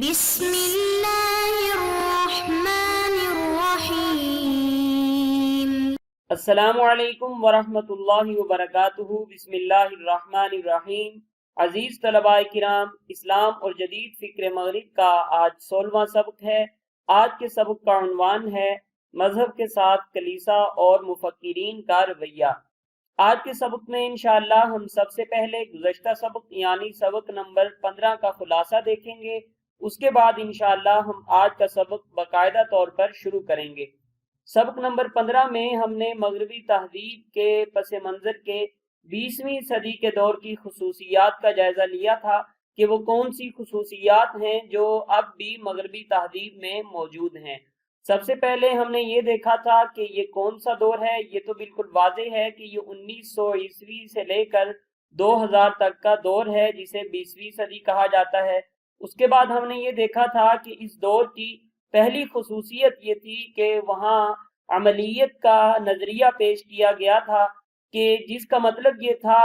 بسم اللہ الرحمن الرحیم۔ السلام علیکم ورحمۃ اللہ وبرکاتہ۔ بسم اللہ الرحمن الرحیم۔ عزیز طلباء کرام، اسلام اور جدید فکر مغرب کا آج 16واں سبق ہے۔ آج کے سبق کا عنوان ہے مذہب کے ساتھ کلیسا اور مفکرین کا رویہ۔ آج کے سبق میں انشاءاللہ ہم سب سے پہلے گزشتہ سبق یعنی سبق نمبر 15 کا خلاصہ دیکھیں گے۔ اس کے بعد انشاءاللہ ہم آج کا سبق باقاعدہ طور پر شروع کریں گے۔ سبق نمبر 15 میں ہم نے مغربی تہذیب کے پس منظر کے 20ویں صدی کے دور کی خصوصیات کا جائزہ لیا تھا کہ وہ کون سی خصوصیات ہیں جو اب بھی مغربی تہذیب میں موجود ہیں۔ سب سے پہلے ہم نے یہ دیکھا تھا کہ یہ کون سا دور ہے۔ یہ تو بالکل واضح ہے کہ یہ 1900 عیسوی سے لے کر 2000 تک کا دور ہے جسے 20ویں صدی کہا جاتا ہے۔ اس کے بعد ہم نے یہ دیکھا تھا کہ اس دور کی پہلی خصوصیت یہ تھی کہ وہاں عملیت کا نظریہ پیش کیا گیا تھا کہ جس کا مطلب یہ تھا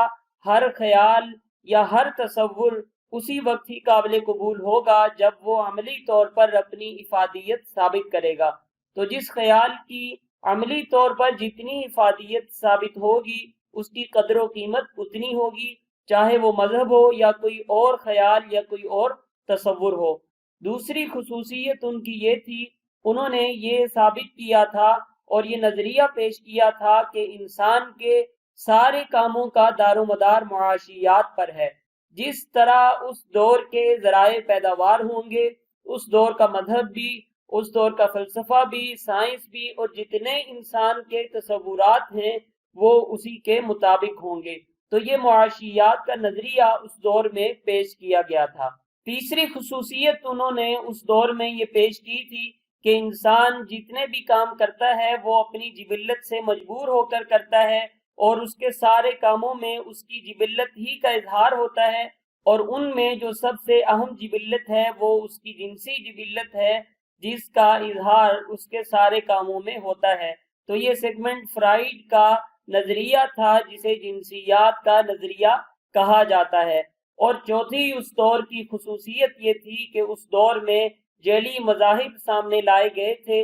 ہر خیال یا ہر تصور اسی وقت ہی قابل قبول ہوگا جب وہ عملی طور پر اپنی افادیت ثابت کرے گا۔ تو جس خیال کی عملی طور پر جتنی افادیت ثابت ہوگی اس کی قدر و قیمت اتنی ہوگی، چاہے وہ مذہب ہو یا کوئی اور خیال یا کوئی اور تصور ہو۔ دوسری خصوصیت ان کی یہ تھی، انہوں نے یہ ثابت کیا تھا اور یہ نظریہ پیش کیا تھا کہ انسان کے سارے کاموں کا دار و مدار معاشیات پر ہے۔ جس طرح اس دور کے ذرائع پیداوار ہوں گے، اس دور کا مذہب بھی، اس دور کا فلسفہ بھی، سائنس بھی اور جتنے انسان کے تصورات ہیں وہ اسی کے مطابق ہوں گے۔ تو یہ معاشیات کا نظریہ اس دور میں پیش کیا گیا تھا۔ تیسری خصوصیت انہوں نے اس دور میں یہ پیش کی تھی کہ انسان جتنے بھی کام کرتا ہے وہ اپنی جبلت سے مجبور ہو کر کرتا ہے اور اس کے سارے کاموں میں اس کی جبلت ہی کا اظہار ہوتا ہے، اور ان میں جو سب سے اہم جبلت ہے وہ اس کی جنسی جبلت ہے جس کا اظہار اس کے سارے کاموں میں ہوتا ہے۔ تو یہ سیگمنٹ فرائیڈ کا نظریہ تھا جسے جنسیات کا نظریہ کہا جاتا ہے۔ اور چوتھی اس دور کی خصوصیت یہ تھی کہ اس دور میں جعلی مذاہب سامنے لائے گئے تھے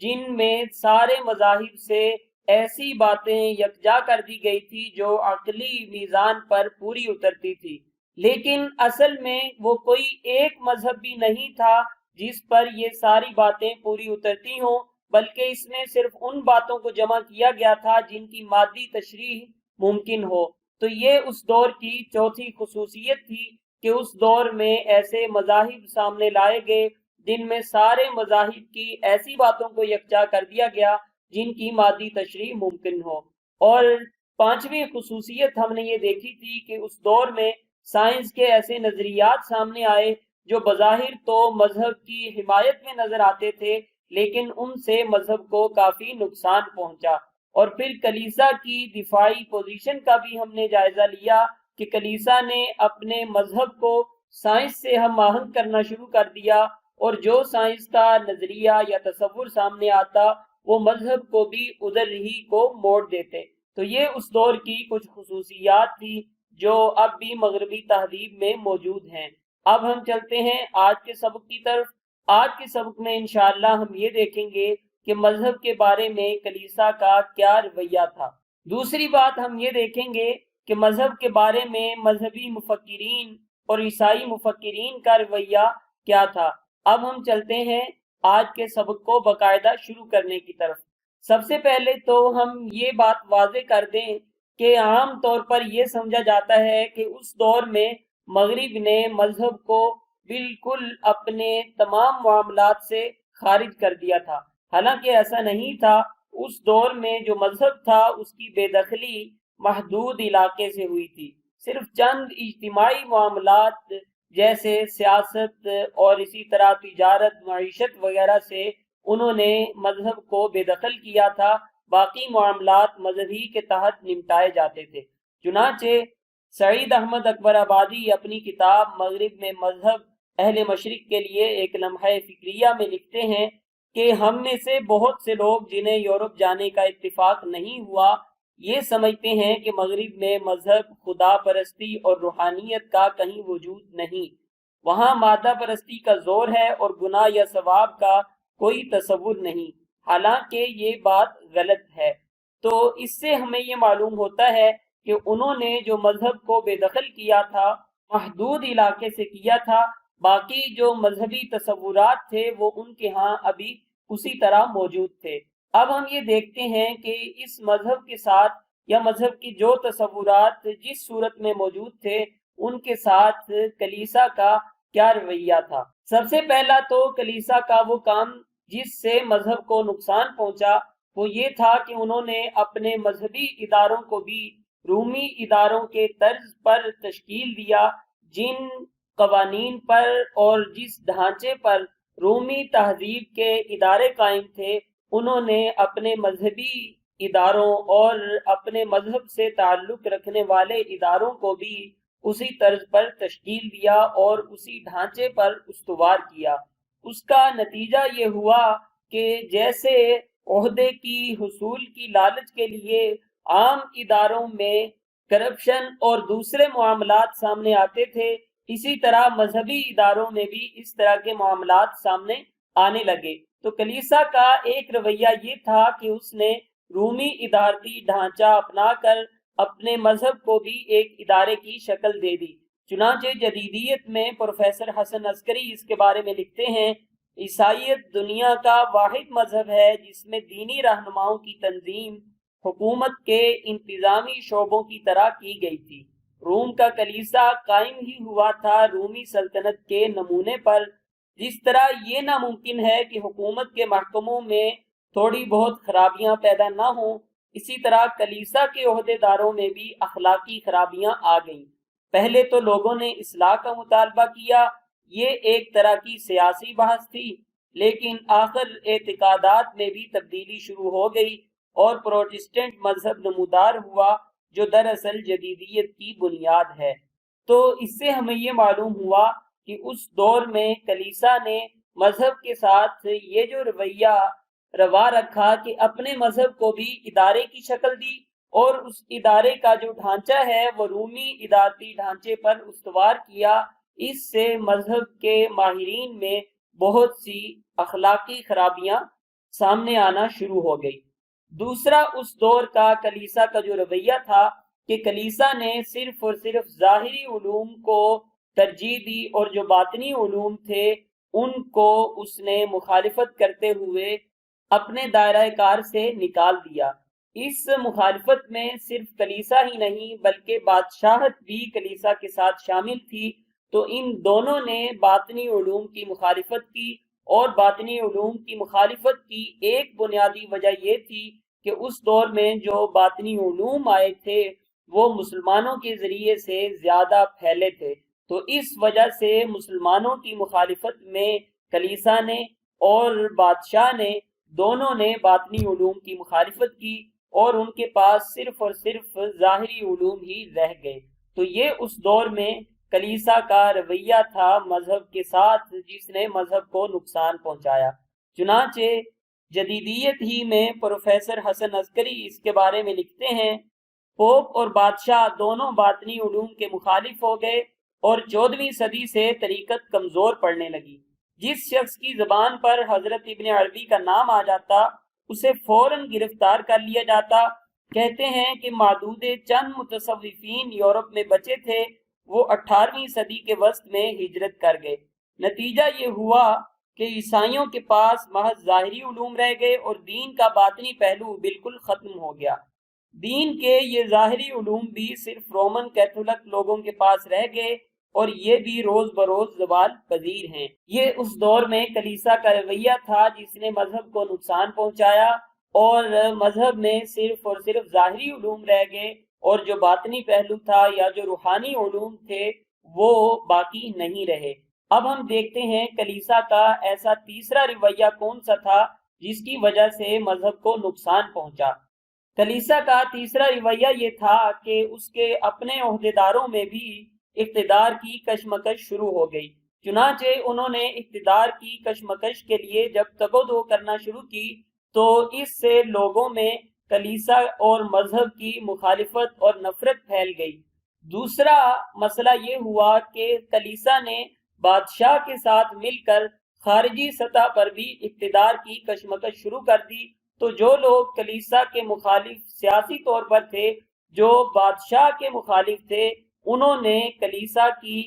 جن میں سارے مذاہب سے ایسی باتیں یکجا کر دی گئی تھی جو عقلی میزان پر پوری اترتی تھی، لیکن اصل میں وہ کوئی ایک مذہب بھی نہیں تھا جس پر یہ ساری باتیں پوری اترتی ہوں، بلکہ اس میں صرف ان باتوں کو جمع کیا گیا تھا جن کی مادی تشریح ممکن ہو۔ تو یہ اس دور کی چوتھی خصوصیت تھی کہ اس دور میں ایسے مذاہب سامنے لائے گئے جن میں سارے مذاہب کی ایسی باتوں کو یکجا کر دیا گیا جن کی مادی تشریح ممکن ہو۔ اور پانچویں خصوصیت ہم نے یہ دیکھی تھی کہ اس دور میں سائنس کے ایسے نظریات سامنے آئے جو بظاہر تو مذہب کی حمایت میں نظر آتے تھے لیکن ان سے مذہب کو کافی نقصان پہنچا۔ اور پھر کلیسا کی دفاعی پوزیشن کا بھی ہم نے جائزہ لیا کہ کلیسا نے اپنے مذہب کو سائنس سے ہم آہنگ کرنا شروع کر دیا، اور جو سائنس کا نظریہ یا تصور سامنے آتا وہ مذہب کو بھی ادھر ہی کو موڑ دیتے۔ تو یہ اس دور کی کچھ خصوصیات تھی جو اب بھی مغربی تہذیب میں موجود ہیں۔ اب ہم چلتے ہیں آج کے سبق کی طرف۔ آج کے سبق میں انشاءاللہ ہم یہ دیکھیں گے کہ مذہب کے بارے میں کلیسا کا کیا رویہ تھا۔ دوسری بات ہم یہ دیکھیں گے کہ مذہب کے بارے میں مذہبی مفکرین اور عیسائی مفکرین کا رویہ کیا تھا۔ اب ہم چلتے ہیں آج کے سبق کو باقاعدہ شروع کرنے کی طرف۔ سب سے پہلے تو ہم یہ بات واضح کر دیں کہ عام طور پر یہ سمجھا جاتا ہے کہ اس دور میں مغرب نے مذہب کو بالکل اپنے تمام معاملات سے خارج کر دیا تھا، حالانکہ ایسا نہیں تھا۔ اس دور میں جو مذہب تھا اس کی بے دخلی محدود علاقے سے ہوئی تھی۔ صرف چند اجتماعی معاملات جیسے سیاست اور اسی طرح تجارت، معیشت وغیرہ سے انہوں نے مذہب کو بے دخل کیا تھا، باقی معاملات مذہبی کے تحت نمٹائے جاتے تھے۔ چنانچہ سعید احمد اکبر آبادی اپنی کتاب مغرب میں مذہب اہل مشرق کے لیے ایک لمحہ فکریہ میں لکھتے ہیں کہ ہم میں سے بہت سے لوگ جنہیں یورپ جانے کا اتفاق نہیں ہوا یہ سمجھتے ہیں کہ مغرب میں مذہب، خدا پرستی اور روحانیت کا کہیں وجود نہیں۔ وہاں مادہ پرستی کا زور ہے اور گناہ یا ثواب کا کوئی تصور نہیں، حالانکہ یہ بات غلط ہے۔ تو اس سے ہمیں یہ معلوم ہوتا ہے کہ انہوں نے جو مذہب کو بے دخل کیا تھا، محدود علاقے سے کیا تھا، باقی جو مذہبی تصورات تھے وہ ان کے ہاں ابھی اسی طرح موجود تھے۔ اب ہم یہ دیکھتے ہیں کہ اس مذہب کے ساتھ یا مذہب کی جو تصورات جس صورت میں موجود تھے ان کے ساتھ کلیسا کا کیا رویہ تھا۔ سب سے پہلا تو کلیسا کا وہ کام جس سے مذہب کو نقصان پہنچا وہ یہ تھا کہ انہوں نے اپنے مذہبی اداروں کو بھی رومی اداروں کے طرز پر تشکیل دیا، جن قوانین پر اور جس ڈھانچے پر رومی تہذیب کے ادارے قائم تھے انہوں نے اپنے مذہبی اداروں اور اپنے مذہب سے تعلق رکھنے والے اداروں کو بھی اسی طرز پر تشکیل دیا اور اسی ڈھانچے پر استوار کیا۔ اس کا نتیجہ یہ ہوا کہ جیسے عہدے کی حصول کی لالچ کے لیے عام اداروں میں کرپشن اور دوسرے معاملات سامنے آتے تھے، اسی طرح مذہبی اداروں میں بھی اس طرح کے معاملات سامنے آنے لگے۔ تو کلیسا کا ایک رویہ یہ تھا کہ اس نے رومی ادارتی ڈھانچہ اپنا کر اپنے مذہب کو بھی ایک ادارے کی شکل دے دی۔ چنانچہ جدیدیت میں پروفیسر حسن عسکری اس کے بارے میں لکھتے ہیں، عیسائیت دنیا کا واحد مذہب ہے جس میں دینی رہنماؤں کی تنظیم حکومت کے انتظامی شعبوں کی طرح کی گئی تھی۔ روم کا کلیسا قائم ہی ہوا تھا رومی سلطنت کے نمونے پر۔ جس طرح یہ ناممکن ہے کہ حکومت کے محکموں میں تھوڑی بہت خرابیاں پیدا نہ ہوں، اسی طرح کلیسا کے عہدے داروں میں بھی اخلاقی خرابیاں آ گئیں۔ پہلے تو لوگوں نے اصلاح کا مطالبہ کیا، یہ ایک طرح کی سیاسی بحث تھی، لیکن آخر اعتقادات میں بھی تبدیلی شروع ہو گئی اور پروٹسٹنٹ مذہب نمودار ہوا جو دراصل جدیدیت کی بنیاد ہے۔ تو اس سے ہمیں یہ معلوم ہوا کہ اس دور میں کلیسا نے مذہب کے ساتھ یہ جو رویہ روا رکھا کہ اپنے مذہب کو بھی ادارے کی شکل دی اور اس ادارے کا جو ڈھانچہ ہے وہ رومی ادارتی ڈھانچے پر استوار کیا، اس سے مذہب کے ماہرین میں بہت سی اخلاقی خرابیاں سامنے آنا شروع ہو گئی۔ دوسرا اس دور کا کلیسا کا جو رویہ تھا کہ کلیسا نے صرف اور صرف ظاہری علوم کو ترجیح دی اور جو باطنی علوم تھے ان کو اس نے مخالفت کرتے ہوئے اپنے دائرہ کار سے نکال دیا۔ اس مخالفت میں صرف کلیسا ہی نہیں بلکہ بادشاہت بھی کلیسا کے ساتھ شامل تھی، تو ان دونوں نے باطنی علوم کی مخالفت کی، اور باطنی علوم کی مخالفت کی ایک بنیادی وجہ یہ تھی کہ اس دور میں جو باطنی علوم آئے تھے وہ مسلمانوں کے ذریعے سے زیادہ پھیلے تھے، تو اس وجہ سے مسلمانوں کی مخالفت میں کلیسا نے اور بادشاہ نے دونوں نے باطنی علوم کی مخالفت کی اور ان کے پاس صرف اور صرف ظاہری علوم ہی رہ گئے۔ تو یہ اس دور میں کلیسا کا رویہ تھا مذہب کے ساتھ جس نے مذہب کو نقصان پہنچایا۔ چنانچہ جدیدیت ہی میں پروفیسر حسن عسکری اس کے بارے میں لکھتے ہیں، پوپ اور بادشاہ دونوں باطنی علوم کے مخالف ہو گئے اور 14ویں صدی سے طریقت کمزور پڑنے لگی۔ جس شخص کی زبان پر حضرت ابن عربی کا نام آ جاتا اسے فوراً گرفتار کر لیا جاتا۔ کہتے ہیں کہ معدود چند متصوفین یورپ میں بچے تھے، وہ 18ویں صدی کے وسط میں ہجرت کر گئے۔ نتیجہ یہ ہوا کہ عیسائیوں کے پاس محض ظاہری علوم رہ گئے اور دین کا باطنی پہلو بالکل ختم ہو گیا۔ دین کے یہ ظاہری علوم بھی صرف رومن کیتھولک لوگوں کے پاس رہ گئے اور یہ بھی روز بروز زوال پذیر ہیں۔ یہ اس دور میں کلیسا کا رویہ تھا جس نے مذہب کو نقصان پہنچایا اور مذہب میں صرف اور صرف ظاہری علوم رہ گئے اور جو باطنی پہلو تھا یا جو روحانی علوم تھے وہ باقی نہیں رہے۔ اب ہم دیکھتے ہیں کلیسا کا ایسا تیسرا رویہ کون سا تھا جس کی وجہ سے مذہب کو نقصان پہنچا۔ کلیسا کا تیسرا رویہ یہ تھا کہ اس کے اپنے عہدیداروں میں بھی اقتدار کی کشمکش شروع ہو گئی۔ چنانچہ انہوں نے اقتدار کی کشمکش کے لیے جب تگ و دو کرنا شروع کی تو اس سے لوگوں میں کلیسا اور مذہب کی مخالفت اور نفرت پھیل گئی۔ دوسرا مسئلہ یہ ہوا کہ کلیسا نے بادشاہ کے ساتھ مل کر خارجی سطح پر بھی اقتدار کی کشمکش شروع کر دی، تو جو لوگ کلیسا کے مخالف سیاسی طور پر تھے، جو بادشاہ کے مخالف تھے، انہوں نے کلیسا کی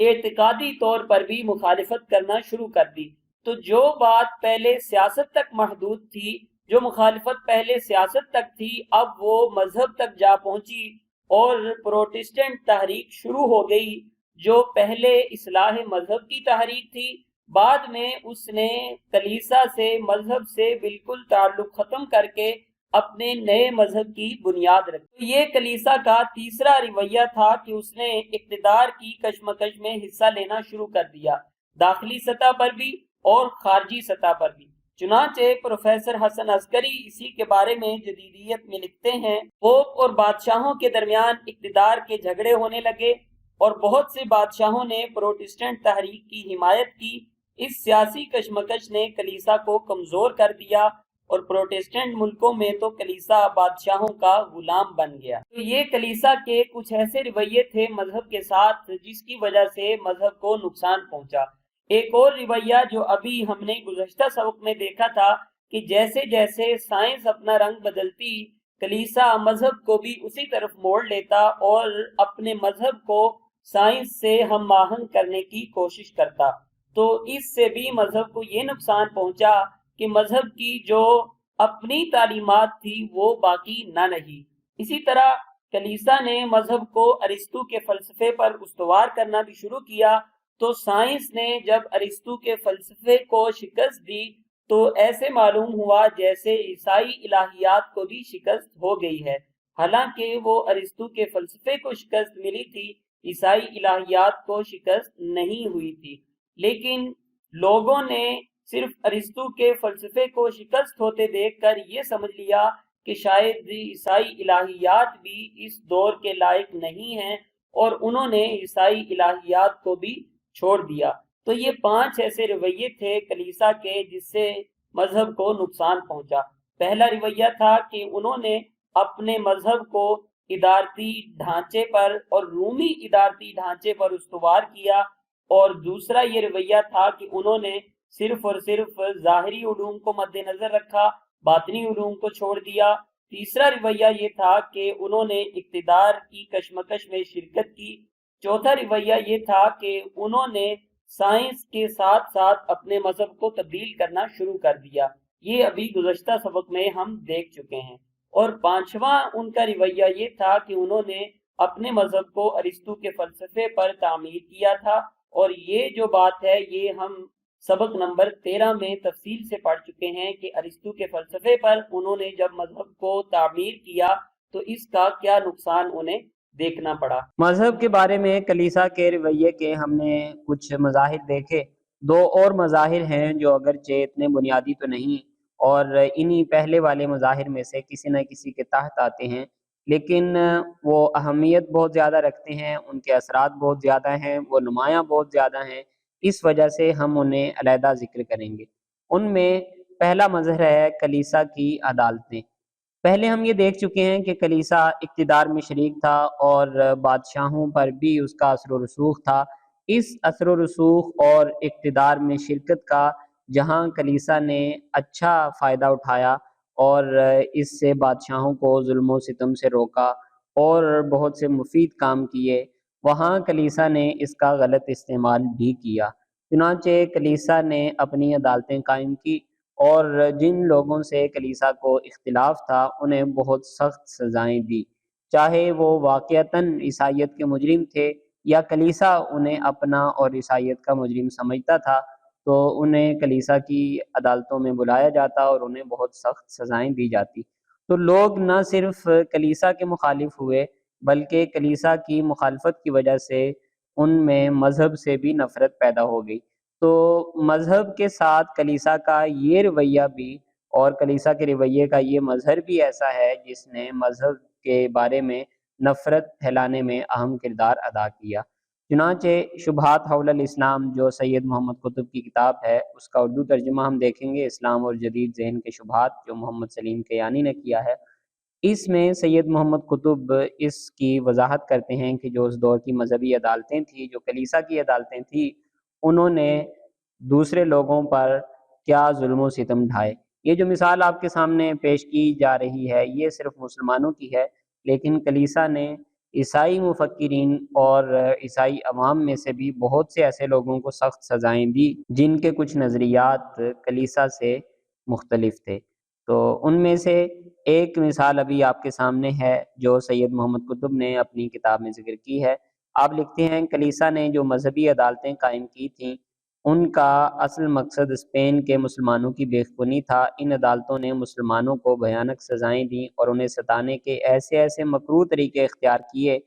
اعتقادی طور پر بھی مخالفت کرنا شروع کر دی۔ تو جو بات پہلے سیاست تک محدود تھی، جو مخالفت پہلے سیاست تک تھی، اب وہ مذہب تک جا پہنچی اور پروٹسٹنٹ تحریک شروع ہو گئی، جو پہلے اصلاح مذہب کی تحریک تھی، بعد میں اس نے کلیسا سے، مذہب سے بالکل تعلق ختم کر کے اپنے نئے مذہب کی بنیاد رکھی۔ یہ کلیسا کا تیسرا رویہ تھا کہ اس نے اقتدار کی کشمکش میں حصہ لینا شروع کر دیا، داخلی سطح پر بھی اور خارجی سطح پر بھی۔ چنانچہ پروفیسر حسن عسکری اسی کے بارے میں جدیدیت میں لکھتے ہیں، پوپ اور بادشاہوں کے درمیان اقتدار کے جھگڑے ہونے لگے اور بہت سے بادشاہوں نے پروٹسٹنٹ تحریک کی حمایت کی۔ اس سیاسی کشمکش نے کلیسا کو کمزور کر دیا اور پروٹسٹنٹ ملکوں میں تو کلیسا بادشاہوں کا غلام بن گیا۔ تو یہ کلیسا کے کچھ ایسے رویے تھے مذہب کے ساتھ جس کی وجہ سے مذہب کو نقصان پہنچا۔ ایک اور رویہ جو ابھی ہم نے گزشتہ سبق میں دیکھا تھا کہ جیسے جیسے سائنس اپنا رنگ بدلتی، کلیسا مذہب کو بھی اسی طرف موڑ لیتا اور اپنے مذہب کو سائنس سے ہم آہنگ کرنے کی کوشش کرتا۔ تو اس سے بھی مذہب کو یہ نقصان پہنچا کہ مذہب کی جو اپنی تعلیمات تھی وہ باقی نہ رہی۔ اسی طرح کلیسا نے مذہب کو ارسطو کے فلسفے پر استوار کرنا بھی شروع کیا، تو سائنس نے جب ارسطو کے فلسفے کو شکست دی تو ایسے معلوم ہوا جیسے عیسائی الہیات کو بھی شکست ہو گئی ہے۔ حالانکہ وہ ارسطو کے فلسفے کو شکست ملی تھی، عیسائی الہیات کو شکست نہیں ہوئی تھی، لیکن لوگوں نے صرف ارسطو کے فلسفے کو شکست ہوتے دیکھ کر یہ سمجھ لیا کہ شاید عیسائی الہیات بھی اس دور کے لائق نہیں ہیں، اور انہوں نے عیسائی الہیات کو بھی چھوڑ دیا۔ تو یہ 5 ایسے رویے تھے کلیسا کے جس سے مذہب کو نقصان پہنچا۔ پہلا رویہ تھا کہ انہوں نے اپنے مذہب کو ادارتی ڈھانچے پر اور رومی ادارتی ڈھانچے پر استوار کیا، اور دوسرا یہ رویہ تھا کہ انہوں نے صرف اور صرف ظاہری علوم کو مد نظر رکھا، باطنی علوم کو چھوڑ دیا۔ تیسرا رویہ یہ تھا کہ انہوں نے اقتدار کی کشمکش میں شرکت کی۔ چوتھا رویہ یہ تھا کہ انہوں نے سائنس کے ساتھ ساتھ اپنے مذہب کو تبدیل کرنا شروع کر دیا۔ یہ ابھی گزشتہ سبق میں ہم دیکھ چکے ہیں۔ اور پانچواں ان کا رویہ یہ تھا کہ انہوں نے اپنے مذہب کو ارسطو کے فلسفے پر تعمیر کیا تھا، اور یہ جو بات ہے یہ ہم سبق نمبر 13 میں تفصیل سے پڑھ چکے ہیں کہ ارسطو کے فلسفے پر انہوں نے جب مذہب کو تعمیر کیا تو اس کا کیا نقصان انہیں دیکھنا پڑا۔ مذہب کے بارے میں کلیسا کے رویے کے ہم نے کچھ مظاہر دیکھے۔ 2 اور مظاہر ہیں جو اگرچہ اتنے بنیادی تو نہیں، اور انہی پہلے والے مظاہر میں سے کسی نہ کسی کے تحت آتے ہیں، لیکن وہ اہمیت بہت زیادہ رکھتے ہیں، ان کے اثرات بہت زیادہ ہیں، وہ نمایاں بہت زیادہ ہیں، اس وجہ سے ہم انہیں علیحدہ ذکر کریں گے۔ ان میں پہلا مظہر ہے کلیسا کی عدالتیں۔ پہلے ہم یہ دیکھ چکے ہیں کہ کلیسا اقتدار میں شریک تھا اور بادشاہوں پر بھی اس کا اثر و رسوخ تھا۔ اس اثر و رسوخ اور اقتدار میں شرکت کا جہاں کلیسا نے اچھا فائدہ اٹھایا اور اس سے بادشاہوں کو ظلم و ستم سے روکا اور بہت سے مفید کام کیے، وہاں کلیسا نے اس کا غلط استعمال بھی کیا۔ چنانچہ کلیسا نے اپنی عدالتیں قائم کی اور جن لوگوں سے کلیسا کو اختلاف تھا انہیں بہت سخت سزائیں دی، چاہے وہ واقعتاً عیسائیت کے مجرم تھے یا کلیسا انہیں اپنا اور عیسائیت کا مجرم سمجھتا تھا، تو انہیں کلیسا کی عدالتوں میں بلایا جاتا اور انہیں بہت سخت سزائیں دی جاتی۔ تو لوگ نہ صرف کلیسا کے مخالف ہوئے بلکہ کلیسا کی مخالفت کی وجہ سے ان میں مذہب سے بھی نفرت پیدا ہو گئی۔ تو مذہب کے ساتھ کلیسا کا یہ رویہ بھی اور کلیسا کے رویے کا یہ مظہر بھی ایسا ہے جس نے مذہب کے بارے میں نفرت پھیلانے میں اہم کردار ادا کیا۔ چنانچہ شبہات حول الاسلام جو سید محمد قطب کی کتاب ہے، اس کا اردو ترجمہ ہم دیکھیں گے، اسلام اور جدید ذہن کے شبہات، جو محمد سلیم کیانی نے کیا ہے۔ اس میں سید محمد قطب اس کی وضاحت کرتے ہیں کہ جو اس دور کی مذہبی عدالتیں تھیں، جو کلیسا کی عدالتیں تھیں، انہوں نے دوسرے لوگوں پر کیا ظلم و ستم ڈھائے۔ یہ جو مثال آپ کے سامنے پیش کی جا رہی ہے یہ صرف مسلمانوں کی ہے، لیکن کلیسا نے عیسائی مفکرین اور عیسائی عوام میں سے بھی بہت سے ایسے لوگوں کو سخت سزائیں دی جن کے کچھ نظریات کلیسا سے مختلف تھے۔ تو ان میں سے ایک مثال ابھی آپ کے سامنے ہے جو سید محمد قطب نے اپنی کتاب میں ذکر کی ہے۔ آپ لکھتے ہیں کلیسا نے جو مذہبی عدالتیں قائم کی تھیں ان کا اصل مقصد اسپین کے مسلمانوں کی بے خونی تھا۔ ان عدالتوں نے مسلمانوں کو بھیانک سزائیں دیں اور انہیں ستانے کے ایسے ایسے مکروہ طریقے اختیار کیے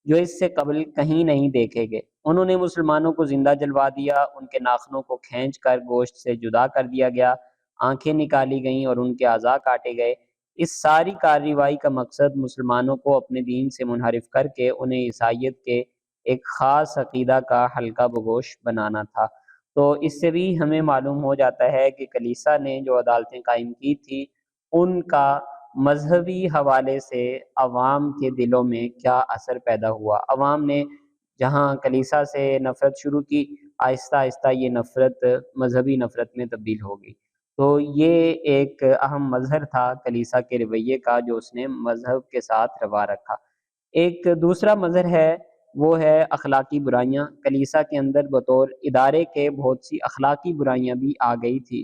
جو اس سے قبل کہیں نہیں دیکھے گئے۔ انہوں نے مسلمانوں کو زندہ جلوا دیا، ان کے ناخنوں کو کھینچ کر گوشت سے جدا کر دیا گیا، آنکھیں نکالی گئیں اور ان کے اعضاء کاٹے گئے۔ اس ساری کارروائی کا مقصد مسلمانوں کو اپنے دین سے منحرف کر کے انہیں عیسائیت کے ایک خاص عقیدہ کا حلقہ بگوش بنانا تھا۔ تو اس سے بھی ہمیں معلوم ہو جاتا ہے کہ کلیسا نے جو عدالتیں قائم کی تھی ان کا مذہبی حوالے سے عوام کے دلوں میں کیا اثر پیدا ہوا۔ عوام نے جہاں کلیسا سے نفرت شروع کی، آہستہ آہستہ یہ نفرت مذہبی نفرت میں تبدیل ہو گئی۔ تو یہ ایک اہم مظہر تھا کلیسا کے رویے کا جو اس نے مذہب کے ساتھ روا رکھا۔ ایک دوسرا مظہر ہے وہ ہے اخلاقی برائیاں۔ کلیسا کے اندر بطور ادارے کے بہت سی اخلاقی برائیاں بھی آ گئی تھی۔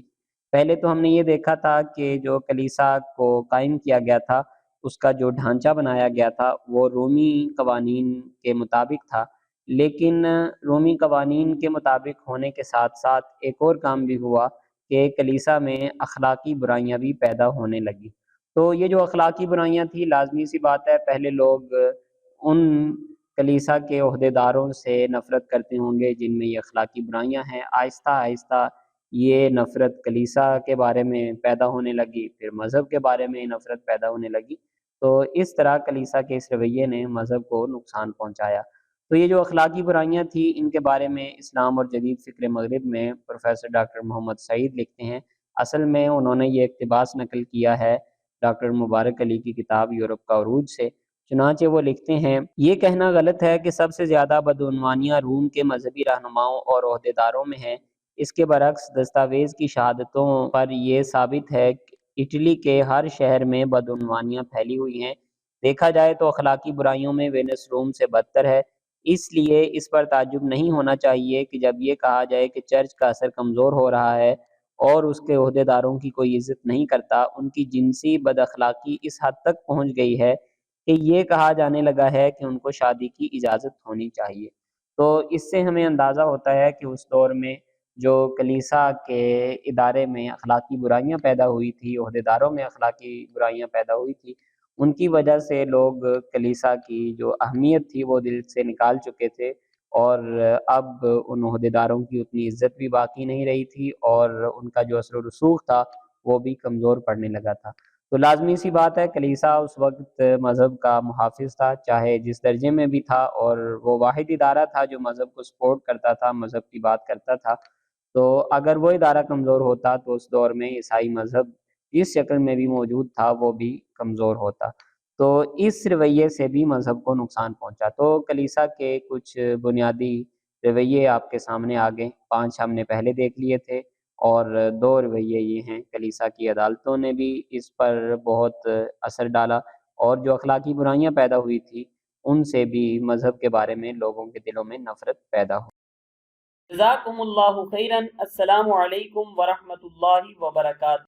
پہلے تو ہم نے یہ دیکھا تھا کہ جو کلیسا کو قائم کیا گیا تھا اس کا جو ڈھانچہ بنایا گیا تھا وہ رومی قوانین کے مطابق تھا، لیکن رومی قوانین کے مطابق ہونے کے ساتھ ساتھ ایک اور کام بھی ہوا کہ کلیسا میں اخلاقی برائیاں بھی پیدا ہونے لگی۔ تو یہ جو اخلاقی برائیاں تھیں، لازمی سی بات ہے پہلے لوگ ان کلیسا کے عہدیداروں سے نفرت کرتے ہوں گے جن میں یہ اخلاقی برائیاں ہیں۔ آہستہ آہستہ یہ نفرت کلیسا کے بارے میں پیدا ہونے لگی، پھر مذہب کے بارے میں نفرت پیدا ہونے لگی۔ تو اس طرح کلیسا کے اس رویے نے مذہب کو نقصان پہنچایا۔ تو یہ جو اخلاقی برائیاں تھیں ان کے بارے میں اسلام اور جدید فکر مغرب میں پروفیسر ڈاکٹر محمد سعید لکھتے ہیں۔ اصل میں انہوں نے یہ اقتباس نقل کیا ہے ڈاکٹر مبارک علی کی کتاب یورپ کا عروج سے۔ چنانچہ وہ لکھتے ہیں یہ کہنا غلط ہے کہ سب سے زیادہ بدعنوانیاں روم کے مذہبی رہنماؤں اور عہدیداروں میں ہیں۔ اس کے برعکس دستاویز کی شہادتوں پر یہ ثابت ہے کہ اٹلی کے ہر شہر میں بدعنوانیاں پھیلی ہوئی ہیں۔ دیکھا جائے تو اخلاقی برائیوں میں وینس روم سے بدتر ہے۔ اس لیے اس پر تعجب نہیں ہونا چاہیے کہ جب یہ کہا جائے کہ چرچ کا اثر کمزور ہو رہا ہے اور اس کے عہدیداروں کی کوئی عزت نہیں کرتا، ان کی جنسی بد اخلاقی اس حد تک پہنچ گئی ہے کہ یہ کہا جانے لگا ہے کہ ان کو شادی کی اجازت ہونی چاہیے۔ تو اس سے ہمیں اندازہ ہوتا ہے کہ اس دور میں جو کلیسا کے ادارے میں اخلاقی برائیاں پیدا ہوئی تھی، عہدیداروں میں اخلاقی برائیاں پیدا ہوئی تھی، ان کی وجہ سے لوگ کلیسا کی جو اہمیت تھی وہ دل سے نکال چکے تھے، اور اب ان عہدیداروں کی اتنی عزت بھی باقی نہیں رہی تھی اور ان کا جو اثر و رسوخ تھا وہ بھی کمزور پڑنے لگا تھا۔ تو لازمی سی بات ہے کلیسا اس وقت مذہب کا محافظ تھا، چاہے جس درجے میں بھی تھا، اور وہ واحد ادارہ تھا جو مذہب کو سپورٹ کرتا تھا، مذہب کی بات کرتا تھا۔ تو اگر وہ ادارہ کمزور ہوتا تو اس دور میں عیسائی مذہب جس شکل میں بھی موجود تھا وہ بھی کمزور ہوتا۔ تو اس رویے سے بھی مذہب کو نقصان پہنچا۔ تو کلیسا کے کچھ بنیادی رویے آپ کے سامنے آ گئے، 5 ہم نے پہلے دیکھ لیے تھے، اور 2 رویے یہ ہیں۔ کلیسا کی عدالتوں نے بھی اس پر بہت اثر ڈالا، اور جو اخلاقی برائیاں پیدا ہوئی تھی ان سے بھی مذہب کے بارے میں لوگوں کے دلوں میں نفرت پیدا ہوئی۔ جزاکم اللہ خیرا۔ السلام علیکم ورحمۃ اللہ وبرکاتہ۔